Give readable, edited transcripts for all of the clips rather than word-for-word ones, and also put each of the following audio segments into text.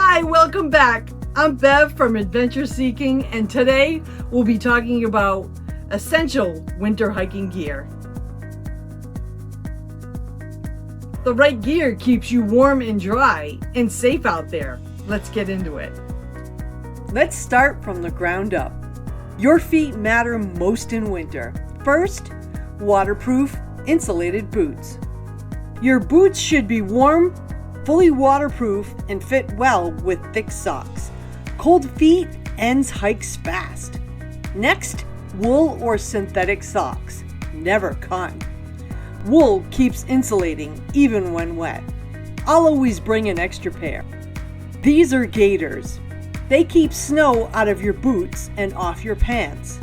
Hi, welcome back. I'm Bev from Adventure Seeking, and today we'll be talking about essential winter hiking gear. The right gear keeps you warm and dry and safe out there. Let's get into it. Let's start from the ground up. Your feet matter most in winter. First, waterproof, insulated boots. Your boots should be warm, fully waterproof, and fit well with thick socks. Cold feet ends hikes fast. Next, wool or synthetic socks, never cotton. Wool keeps insulating even when wet. I'll always bring an extra pair. These are gaiters. They keep snow out of your boots and off your pants.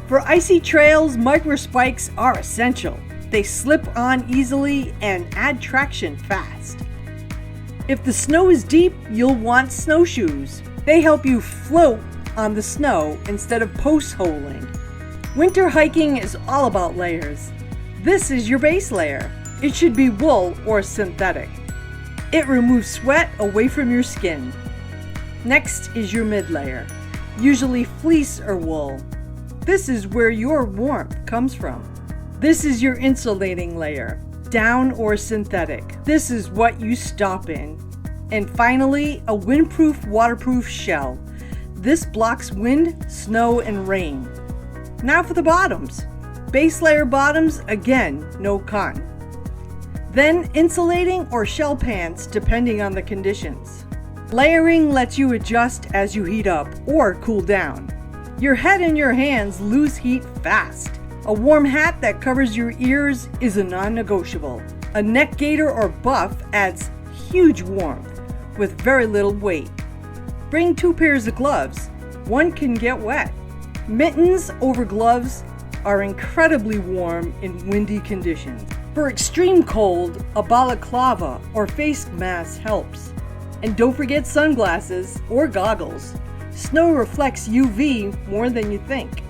For icy trails, micro spikes are essential. They slip on easily and add traction fast. If the snow is deep, you'll want snowshoes. They help you float on the snow instead of post-holing. Winter hiking is all about layers. This is your base layer. It should be wool or synthetic. It removes sweat away from your skin. Next is your mid layer, usually fleece or wool. This is where your warmth comes from. This is your insulating layer, down or synthetic. This is what you stop in. And finally, a windproof, waterproof shell. This blocks wind, snow, and rain. Now for the bottoms. Base layer bottoms, again, no cotton. Then insulating or shell pants, depending on the conditions. Layering lets you adjust as you heat up or cool down. Your head and your hands lose heat fast. A warm hat that covers your ears is a non-negotiable. A neck gaiter or buff adds huge warmth with very little weight. Bring 2 pairs of gloves. One can get wet. Mittens over gloves are incredibly warm in windy conditions. For extreme cold, a balaclava or face mask helps. And don't forget sunglasses or goggles. Snow reflects UV more than you think.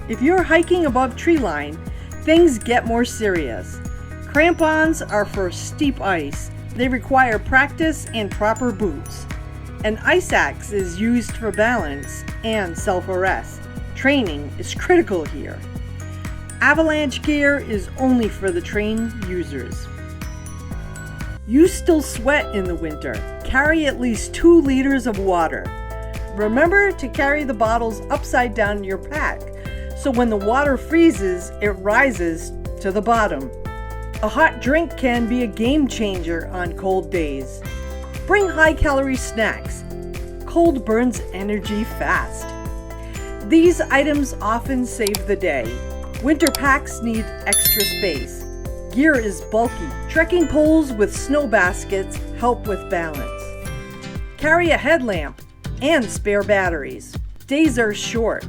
If you're hiking above tree line, things get more serious. Crampons are for steep ice. They require practice and proper boots. An ice axe is used for balance and self-arrest. Training is critical here. Avalanche gear is only for the trained users. You still sweat in the winter. Carry at least 2 liters of water. Remember to carry the bottles upside down in your pack, so when the water freezes, it rises to the bottom. A hot drink can be a game changer on cold days. Bring high-calorie snacks. Cold burns energy fast. These items often save the day. Winter packs need extra space. Gear is bulky. Trekking poles with snow baskets help with balance. Carry a headlamp and spare batteries. Days are short.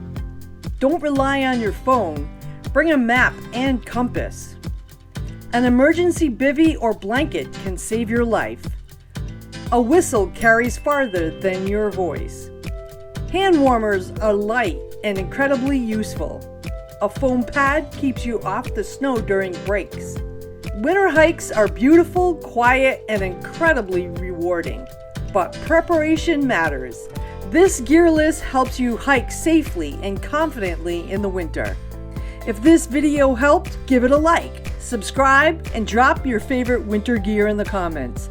Don't rely on your phone. Bring a map and compass. An emergency bivvy or blanket can save your life. A whistle carries farther than your voice. Hand warmers are light and incredibly useful. A foam pad keeps you off the snow during breaks. Winter hikes are beautiful, quiet, and incredibly rewarding. But preparation matters. This gear list helps you hike safely and confidently in the winter. If this video helped, give it a like, subscribe, and drop your favorite winter gear in the comments.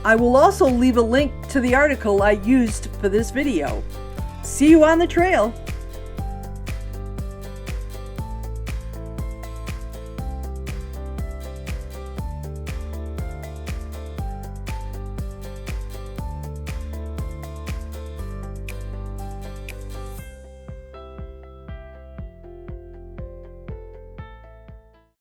I will also leave a link to the article I used for this video. See you on the trail!